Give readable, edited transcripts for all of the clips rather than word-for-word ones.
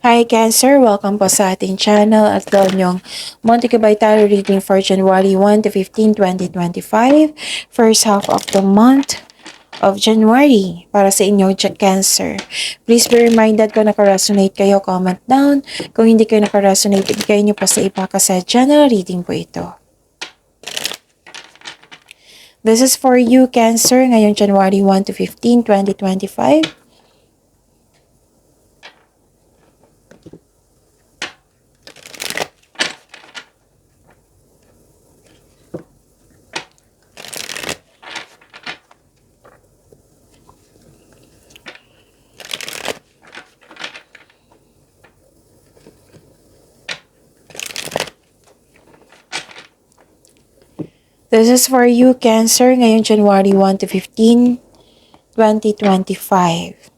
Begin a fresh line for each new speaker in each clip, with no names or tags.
Hi Cancer! Welcome po sa ating channel at yung Monte Tarot reading for January 1 to 15, 2025. First half of the month of January para sa inyong Cancer. Please be reminded kung nakaresonate kayo, comment down. Kung hindi kayo nakaresonate, ibigay nyo pa sa iba kasi general reading po ito. This is for you Cancer ngayong January 1 to 15, 2025. This is for you, Cancer, ngayong January 1 to 15, 2025.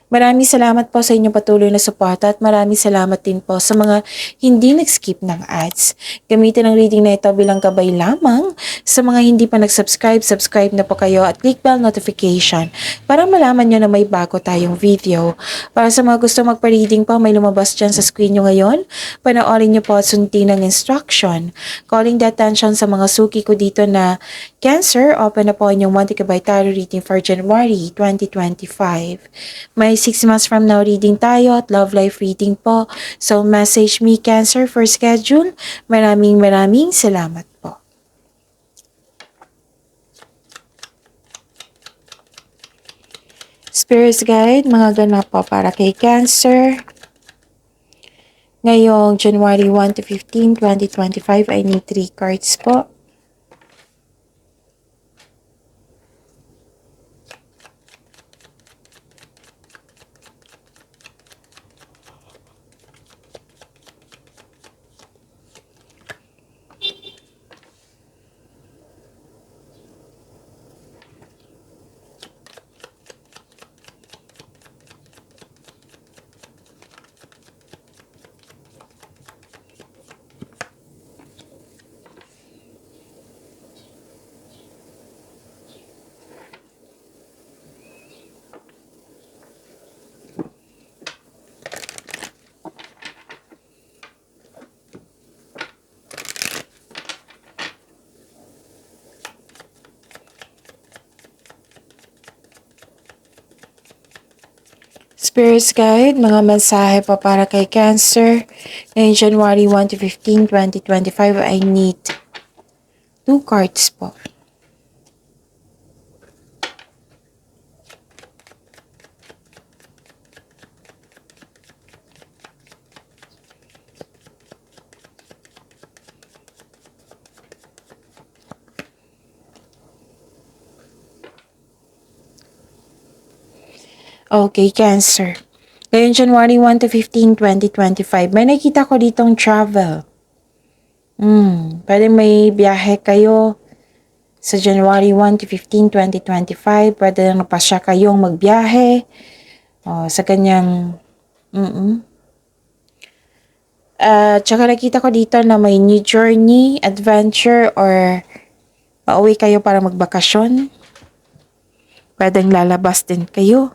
Maraming salamat po sa inyong patuloy na suporta at maraming salamat din po sa mga hindi nag-skip ng ads. Gamitin ang reading na ito bilang gabay lamang. Sa mga hindi pa nag-subscribe, subscribe na po kayo at click bell notification para malaman nyo na may bago tayong video. Para sa mga gusto magpa-reading po, may lumabas dyan sa screen nyo ngayon. Panoorin nyo po at sundin ang instruction. Calling the attention sa mga suki ko dito na Cancer, open na po inyong Monte Tarot reading for January 2025. May 6 months from now reading tayo at love life reading po. So message me Cancer for schedule. Maraming salamat po. Spirits Guide, mga ganap po para kay Cancer. Ngayong January 1 to 15, 2025, I need 3 cards po. Spirits Guide, mga mensahe pa para kay Cancer. Ngayong January 1 to 15, 2025, I need 2 cards po. Okay, Cancer. Ngayong January 1 to 15, 2025, may nakita ko ditong travel. Pwede may biyahe kayo sa January 1 to 15, 2025. Pwede na pa siya kayong magbiyahe. Sa kanyang... tsaka nakita ko dito na may new journey, adventure, or pauwi kayo para magbakasyon. Pwedeng lalabas din kayo.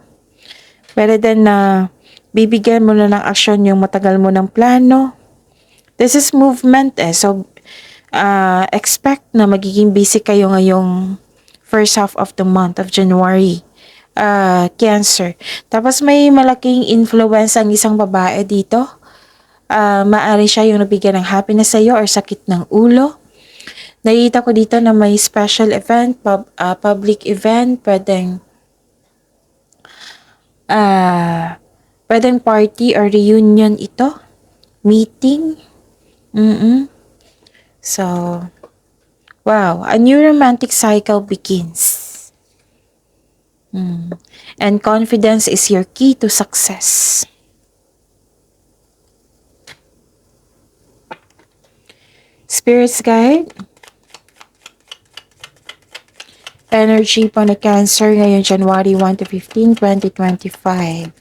Pwede din na bibigyan mo na ng aksyon yung matagal mo ng plano. This is movement So, expect na magiging busy kayo ngayong first half of the month of January. Cancer. Tapos may malaking influence ang isang babae dito. Maari siya yung nabigyan ng happiness sa iyo or sakit ng ulo. Nakita ko dito na may special event, public event, pwedeng party or reunion ito. Meeting. So, wow, a new romantic cycle begins. And confidence is your key to success. Spirits Guide. Energy po na Cancer ngayong January 1 to 15, 2025.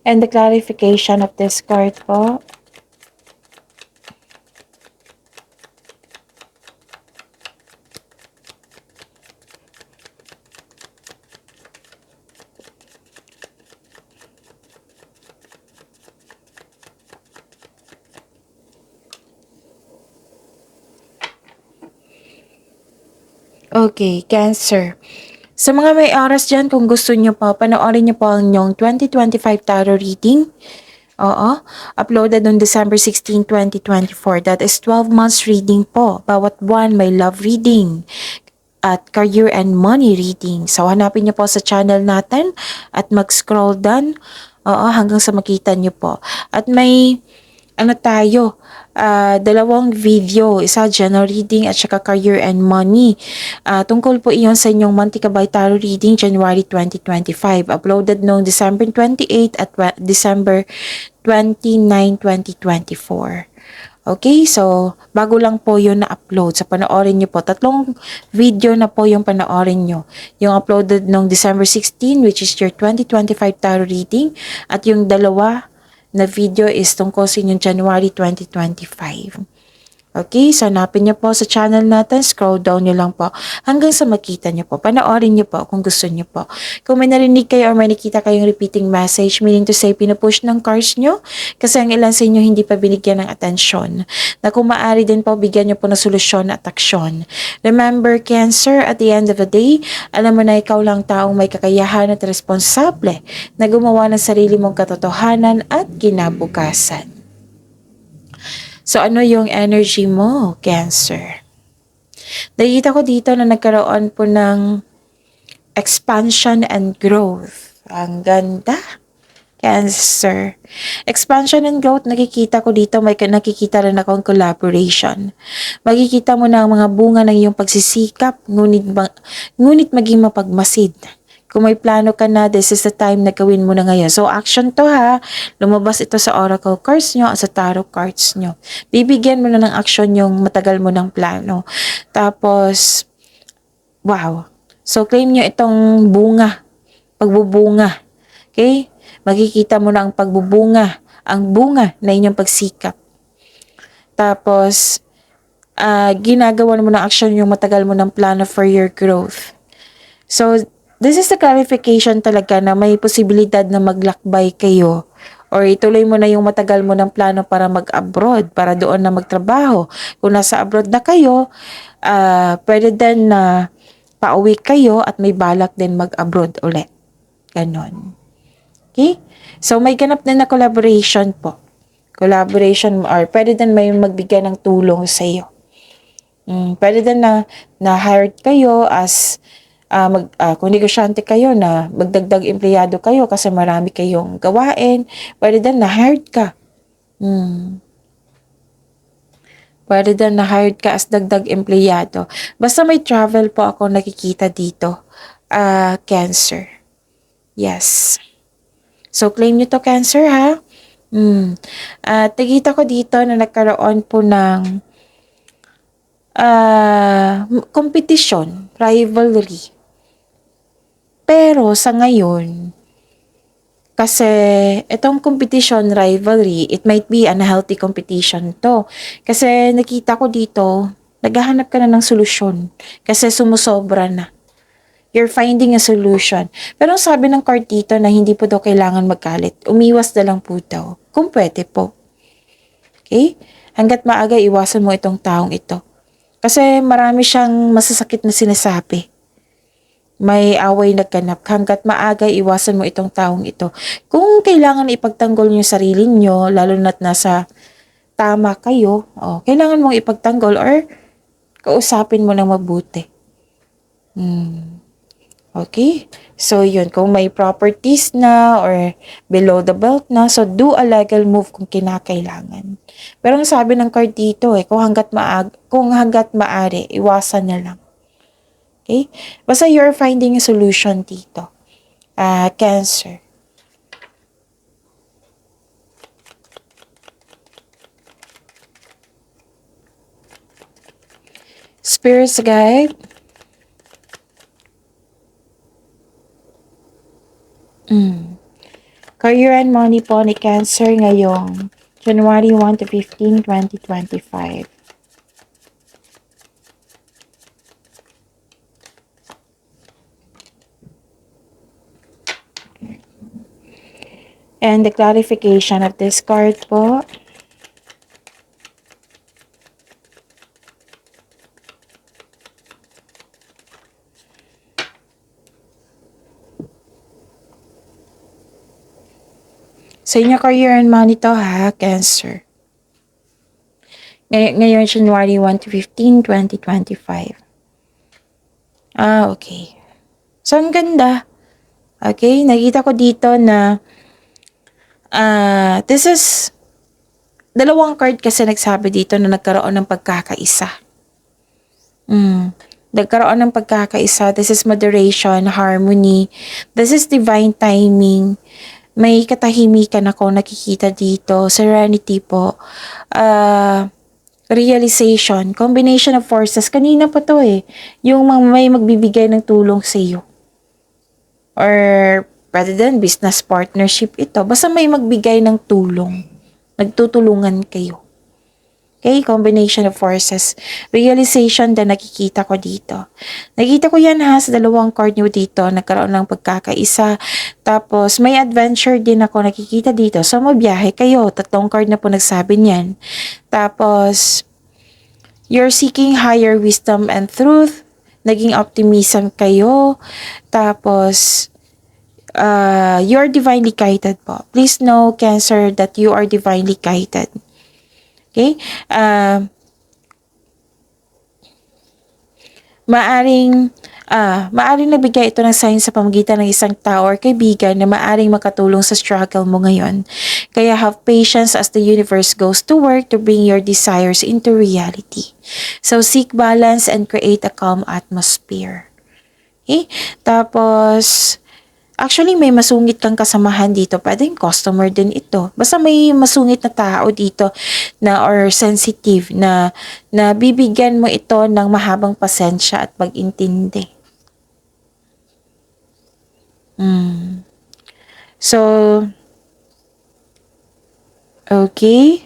And the clarification of this card po. Okay, Cancer. Sa mga may oras dyan, kung gusto nyo po, panoorin nyo po ang inyong 2025 tarot reading. Oo, uploaded on December 16, 2024. That is 12 months reading po. Bawat buwan may love reading at career and money reading. So, hanapin nyo po sa channel natin at mag-scroll down. Oo, hanggang sa makita nyo po. At may ano tayo, dalawang video, isa general reading at saka career and money. Tungkol po iyon sa inyong Mantika by Tarot reading January 2025. Uploaded noong December 28 at December 29, 2024. Okay, so bago lang po yun na-upload. So panoorin nyo po. Tatlong video na po yung panoorin nyo. Yung uploaded noong December 16, which is your 2025 tarot reading. At yung dalawa na video is tungkol sa inyong January 2025. Okay, so hanapin nyo po sa channel natin, scroll down nyo lang po hanggang sa makita nyo po. Panoorin nyo po kung gusto nyo po. Kung may narinig kayo or may nakita kayong repeating message, meaning to say pinupush ng cards nyo kasi ang ilan sa inyo hindi pa binigyan ng atensyon. Na kung maaari din po, bigyan nyo po ng solusyon at aksyon. Remember, Cancer, at the end of the day, alam mo na ikaw lang taong may kakayahan at responsable na gumawa ng sarili mong katotohanan at kinabukasan. So, ano yung energy mo, Cancer? Nakikita ko dito na nagkaroon po ng expansion and growth. Ang ganda, Cancer. Expansion and growth, nakikita ko dito, may nakikita rin akong collaboration. Makikita mo na ang mga bunga ng iyong pagsisikap, ngunit maging mapagmasid. Kung may plano ka na, this is the time na gawin mo na ngayon. So, action to ha. Lumabas ito sa oracle cards nyo at sa tarot cards nyo. Bibigyan mo na ng action yung matagal mo ng plano. Tapos, wow. So, claim nyo itong bunga. Pagbubunga. Okay? Makikita mo na ang pagbubunga. Ang bunga na inyong pagsikap. Tapos, ginagawa mo ng action yung matagal mo ng plano for your growth. So, this is the clarification talaga na may posibilidad na maglakbay kayo or ituloy mo na yung matagal mo ng plano para mag-abroad, para doon na magtrabaho. Kung nasa abroad na kayo, pwede din na pauwi kayo at may balak din mag-abroad ulit. Ganon. Okay? So, may ganap din na collaboration po. Collaboration or pwede din may magbigay ng tulong sa iyo. Pwede din na hired kayo as kung negosyante kayo na magdagdag empleyado kayo kasi marami kayong gawain, pwede din na hired ka. Pwede din na hired ka as dagdag empleyado. Basta may travel po ako nakikita dito. Cancer. Yes. So, claim nyo to, Cancer, ha? Nakikita ko dito na nagkaroon po ng competition, rivalry. Pero sa ngayon, kasi itong competition, rivalry, it might be unhealthy competition to. Kasi nakita ko dito, naghahanap ka na ng solusyon. Kasi sumusobra na. You're finding a solution. Pero sabi ng card dito na hindi po daw kailangan magkalit. Umiwas na lang po daw. Kung pwede po. Okay? Hanggat maaga, iwasan mo itong taong ito. Kasi marami siyang masasakit na sinasabi. May away nagkanap. Hanggat maaga, iwasan mo itong taong ito. Kung kailangan ipagtanggol niyo sarili niyo, lalo na't nasa tama kayo, kailangan mong ipagtanggol or kausapin mo ng mabuti. Okay? So, yun. Kung may properties na or below the belt na, so do a legal move kung kinakailangan. Pero ang sabi ng card dito, kung hanggat maaari, iwasan na lang. Okay? Basta you're finding a solution dito. Cancer. Spirits guide. Career and money po ni Cancer ngayong January 1 to 15, 2025. And the clarification of this card po. Sa inyo career and money to ha, Cancer. Ngayon, January 1 to 15, 2025. Okay. So, ang ganda. Okay, nakita ko dito na this is dalawang card kasi nagsabi dito na nagkaroon ng pagkakaisa. Nagkaroon ng pagkakaisa. This is moderation, harmony. This is divine timing. May katahimikan ako nakikita dito. Serenity po. Realization. Combination of forces. Kanina pa to eh. Yung may magbibigay ng tulong sa iyo. Or rather than business partnership ito. Basta may magbigay ng tulong. Nagtutulungan kayo. Okay, combination of forces. Realization na nakikita ko dito. Nakikita ko yan ha sa dalawang card nyo dito. Nagkaroon ng pagkakaisa. Tapos may adventure din ako nakikita dito. So mabiyahe kayo. 3 card na po nagsabi niyan. Tapos you're seeking higher wisdom and truth. Naging optimism kayo. Tapos you're divinely guided po. Please know, Cancer, that you are divinely guided. Okay? Maaring nabigay ito ng sign sa pamamagitan ng isang tao or kaibigan na maaring makatulong sa struggle mo ngayon. Kaya have patience as the universe goes to work to bring your desires into reality. So seek balance and create a calm atmosphere. Okay? Tapos, actually, may masungit kang kasamahan dito. Pwedeng customer din ito. Basta may masungit na tao dito na or sensitive na bibigyan mo ito ng mahabang pasensya at pag-intindi. So, okay.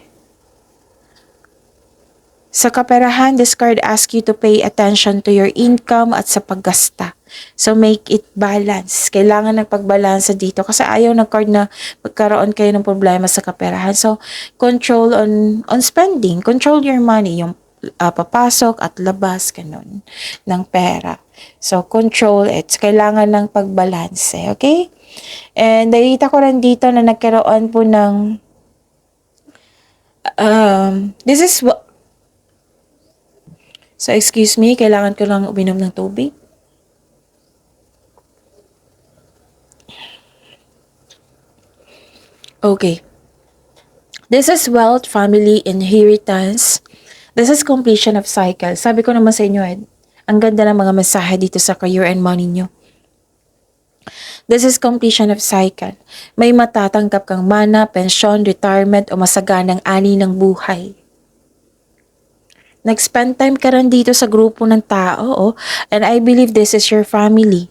Sa kaperahan, this card asks you to pay attention to your income at sa paggasta. So, make it balance. Kailangan ng pagbalansa dito kasi ayaw ng card na magkaroon kayo ng problema sa kaperahan. So, control on spending. Control your money. Yung papasok at labas, ganun, ng pera. So, control it. Kailangan ng pagbalanse. Okay? And, nakita ko rin dito na nagkaroon po ng this is what so, excuse me, kailangan ko lang uminom ng tubig. Okay. This is wealth, family, inheritance. This is completion of cycle. Sabi ko naman sa inyo, ang ganda ng mga mensahe dito sa career and money nyo. This is completion of cycle. May matatanggap kang mana, pensyon, retirement, o masaganang ani ng buhay. Nag-spend time ka rin dito sa grupo ng tao, and I believe this is your family.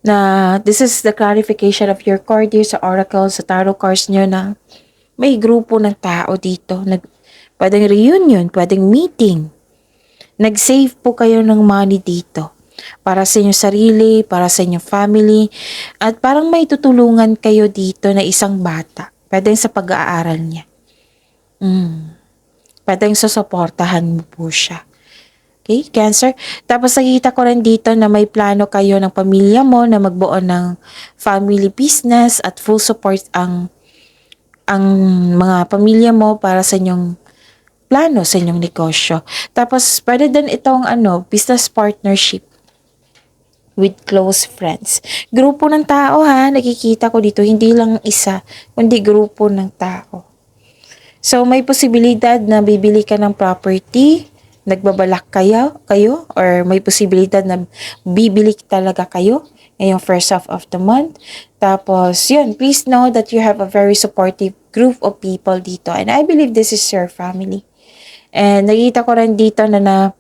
Na this is the clarification of your card here sa oracle, sa tarot cards nyo na may grupo ng tao dito. Pwedeng reunion, pwedeng meeting. Nag-save po kayo ng money dito. Para sa inyong sarili, para sa inyong family, at parang may tutulungan kayo dito na isang bata. Pwedeng sa pag-aaral niya. Pwedeng susuportahan mo po siya. Okay, Cancer. Tapos nakita ko rin dito na may plano kayo ng pamilya mo na magbuo ng family business at full support ang mga pamilya mo para sa inyong plano, sa inyong negosyo. Tapos pwede din itong business partnership with close friends. Grupo ng tao ha, nakikita ko dito, hindi lang isa, kundi grupo ng tao. So, may posibilidad na bibili ka ng property, nagbabalak kayo, or may posibilidad na bibili talaga kayo ngayong first half of the month. Tapos, yun, please know that you have a very supportive group of people dito. And I believe this is your family. And nakita ko rin dito na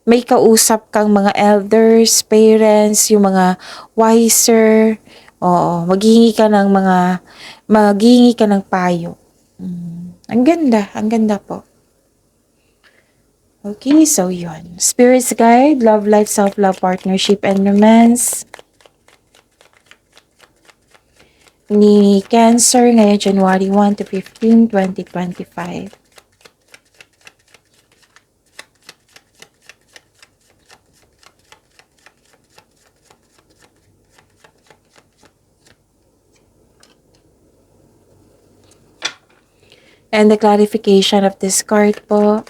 may kausap kang mga elders, parents, yung mga wiser. Oo, maghihingi ka ng payo. Ang ganda po. Okay, so yun. Spirit's Guide, Love Life, Self-Love, Partnership, and Romance. Ni Cancer ngayon January 1 to 15, 2025. And the clarification of this card po.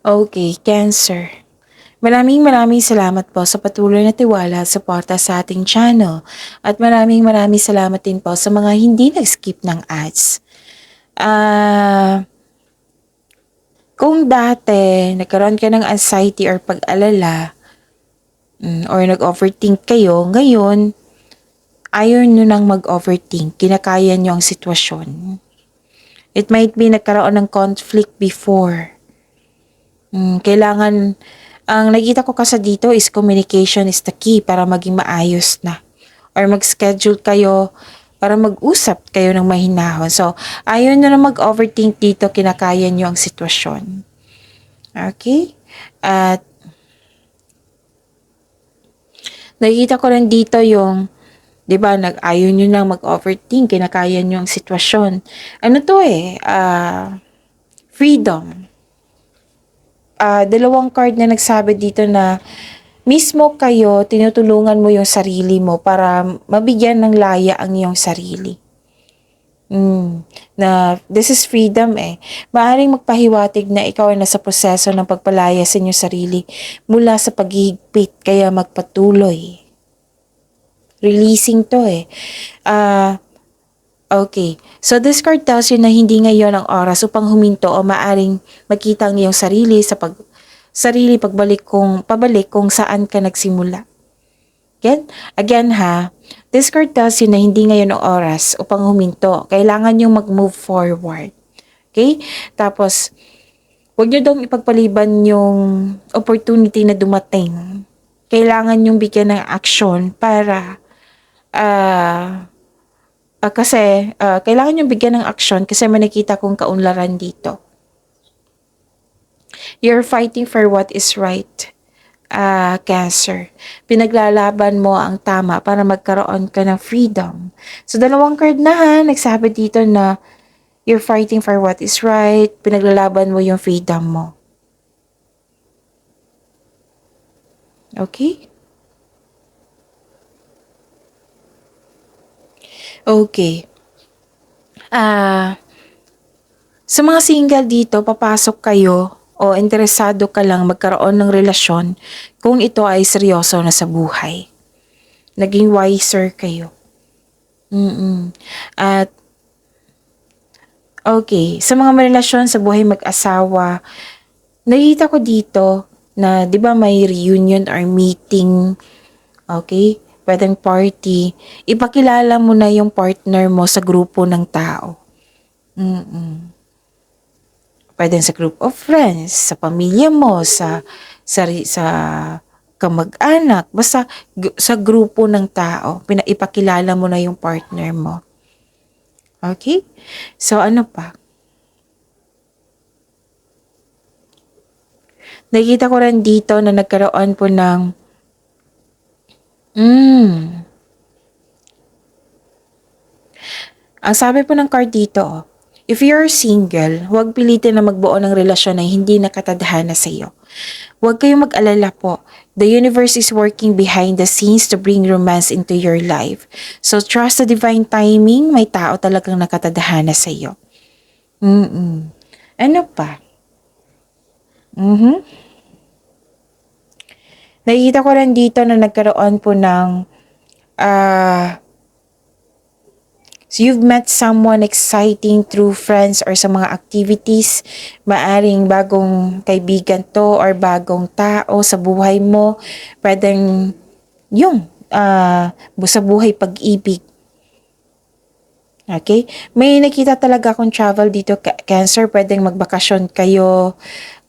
Okay, Cancer. Maraming salamat po sa patuloy na tiwala at suporta sa ating channel. At maraming salamat din po sa mga hindi nag-skip ng ads. Kung dati nagkaroon ka ng anxiety or pag-alala, or nag-overthink kayo, ngayon, ayaw nyo nang mag-overthink. Kinakaya nyo ang sitwasyon. It might be nagkaroon ng conflict before. Kailangan, ang nakita ko kasi dito is communication is the key para maging maayos na. Or mag-schedule kayo para mag-usap kayo ng mahinahon. So, ayaw nyo na mag-overthink dito, kinakaya nyo ang sitwasyon. Okay? At, nakita ko rin dito yung, di ba, ayaw nyo na mag-overthink, kinakaya nyo ang sitwasyon. Ano to freedom. Dalawang card na nagsabi dito na mismo kayo, tinutulungan mo yung sarili mo para mabigyan ng laya ang iyong sarili. Na this is freedom Maaaring magpahiwatig na ikaw ay nasa proseso ng pagpalaya sa inyong sarili mula sa paghihigpit, kaya magpatuloy. Releasing to Okay. So this card tells you na hindi ngayon ang oras upang huminto o maaring makita ang iyong sarili sa pabalik kung saan ka nagsimula. Again this card tells you na hindi ngayon ang oras upang huminto. Kailangan yung mag-move forward. Okay? Tapos, huwag nyo daw ipagpaliban yung opportunity na dumating. Kailangan yung bigyan ng action para kailangan yung bigyan ng action kasi may nakita kong kaunlaran dito. You're fighting for what is right, Cancer. Pinaglalaban mo ang tama para magkaroon ka ng freedom. So, dalawang card na nagsabi dito na you're fighting for what is right, pinaglalaban mo yung freedom mo. Okay? Okay. Sa mga single dito, papasok kayo o interesado ka lang magkaroon ng relasyon kung ito ay seryoso na sa buhay. Naging wiser kayo. At okay, sa mga relasyon sa buhay mag-asawa, nakita ko dito na 'di ba may reunion or meeting, okay? Pwedeng party, ipakilala mo na yung partner mo sa grupo ng tao. Pwedeng sa group of friends, sa pamilya mo, sa kamag-anak, basta sa grupo ng tao, ipakilala mo na yung partner mo. Okay? So, ano pa? Nakita ko rin dito na nagkaroon po ng ang sabi po ng card dito, if you're single, huwag pilitin na magbuo ng relasyon na hindi nakatadhana sa iyo. Huwag kayong mag-alala po. The universe is working behind the scenes to bring romance into your life. So trust the divine timing, may tao talagang nakatadhana sa iyo. Ano pa? Nakikita ko rin dito na nagkaroon po ng so you've met someone exciting through friends or sa mga activities. Maaring bagong kaibigan to or bagong tao sa buhay mo. Pwedeng yung sa buhay pag-ibig. Okay? May nakita talaga akong travel dito, Cancer. Pwedeng magbakasyon kayo.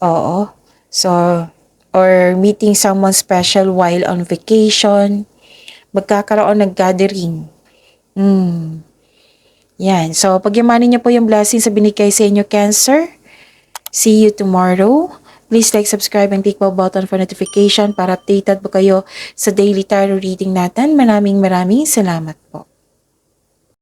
Oo. So, or meeting someone special while on vacation. Magkakaroon ng gathering. Yan. So, pagyamanin niyo po yung blessings sa binigay sa inyo, Cancer. See you tomorrow. Please like, subscribe, and click the button for notification para updated po kayo sa daily tarot reading natin. Maraming salamat po.